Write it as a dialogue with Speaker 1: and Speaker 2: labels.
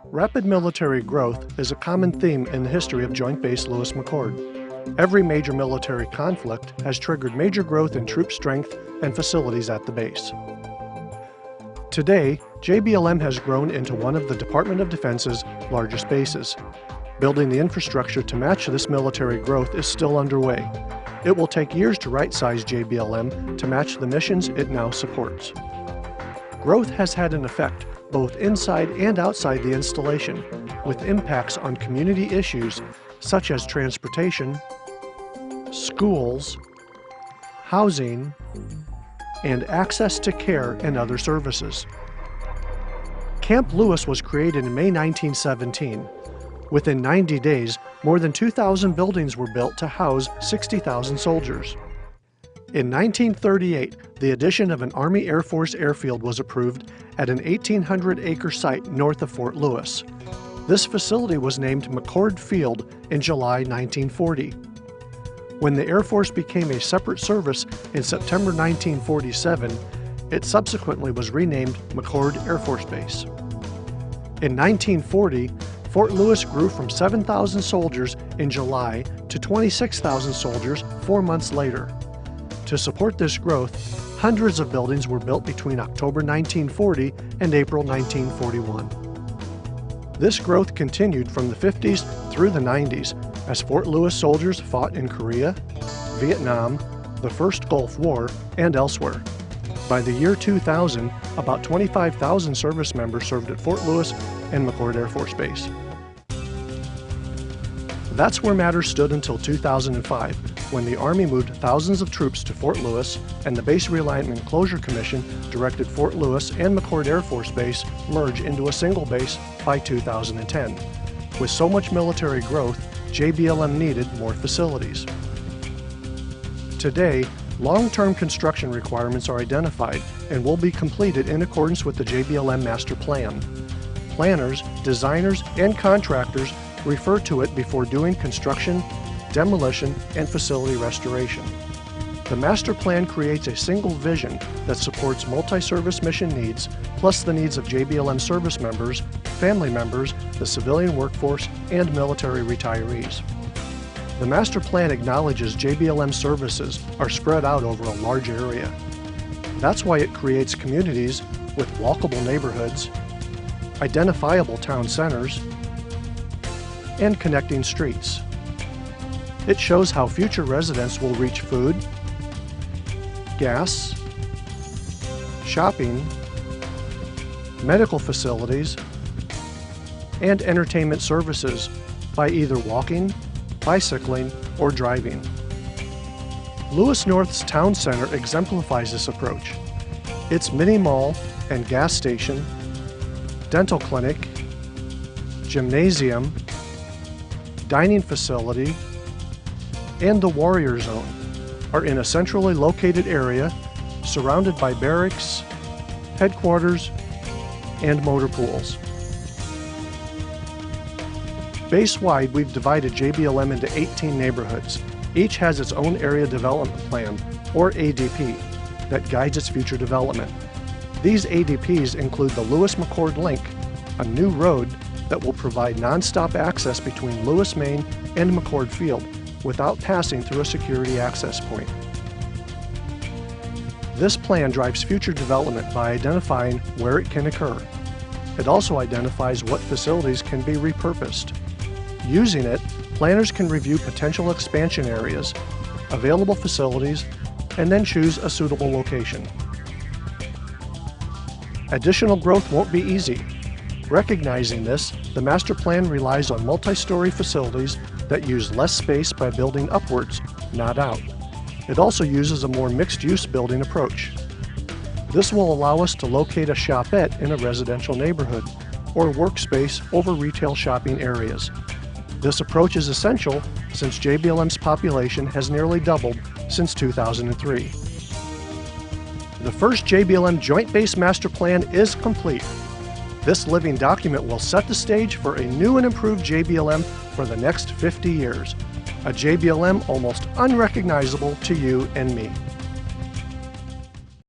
Speaker 1: Rapid military growth is a common theme in the history of Joint Base Lewis-McChord. Every major military conflict has triggered major growth in troop strength and facilities at the base. Today, JBLM has grown into one of the Department of Defense's largest bases. Building the infrastructure to match this military growth is still underway. It will take years to right-size JBLM to match the missions it now supports. Growth has had an effect both inside and outside the installation, with impacts on community issues such as transportation, schools, housing, and access to care and other services. Camp Lewis was created in May 1917. Within 90 days, more than 2,000 buildings were built to house 60,000 soldiers. In 1938, the addition of an Army Air Force airfield was approved at an 1,800-acre site north of Fort Lewis. This facility was named McChord Field in July 1940. When the Air Force became a separate service in September 1947, it subsequently was renamed McChord Air Force Base. In 1940, Fort Lewis grew from 7,000 soldiers in July to 26,000 soldiers 4 months later. To support this growth, hundreds of buildings were built between October 1940 and April 1941. This growth continued from the 50s through the 90s as Fort Lewis soldiers fought in Korea, Vietnam, the First Gulf War, and elsewhere. By the year 2000, about 25,000 service members served at Fort Lewis and McChord Air Force Base. That's where matters stood until 2005, when the Army moved thousands of troops to Fort Lewis and the Base Realignment Closure Commission directed Fort Lewis and McChord Air Force Base merge into a single base by 2010. With so much military growth, JBLM needed more facilities. Today, long-term construction requirements are identified and will be completed in accordance with the JBLM Master Plan. Planners, designers, and contractors refer to it before doing construction, demolition, and facility restoration. The Master Plan creates a single vision that supports multi-service mission needs, plus the needs of JBLM service members, family members, the civilian workforce, and military retirees. The Master Plan acknowledges JBLM services are spread out over a large area. That's why it creates communities with walkable neighborhoods, identifiable town centers, and connecting streets. It shows how future residents will reach food, gas, shopping, medical facilities, and entertainment services by either walking, bicycling, or driving. Lewis North's town center exemplifies this approach. Its mini mall and gas station, dental clinic, gymnasium, dining facility, and the Warrior Zone are in a centrally located area surrounded by barracks, headquarters, and motor pools. Base-wide, we've divided JBLM into 18 neighborhoods. Each has its own Area Development Plan, or ADP, that guides its future development. These ADPs include the Lewis-McChord Link, a new road that will provide non-stop access between Lewis, Maine and McChord Field without passing through a security access point. This plan drives future development by identifying where it can occur. It also identifies what facilities can be repurposed. Using it, planners can review potential expansion areas, available facilities, and then choose a suitable location. Additional growth won't be easy. Recognizing this, the Master Plan relies on multi-story facilities that use less space by building upwards, not out. It also uses a more mixed-use building approach. This will allow us to locate a shopette in a residential neighborhood or workspace over retail shopping areas. This approach is essential since JBLM's population has nearly doubled since 2003. The first JBLM Joint Base Master Plan is complete. This living document will set the stage for a new and improved JBLM for the next 50 years, a JBLM almost unrecognizable to you and me.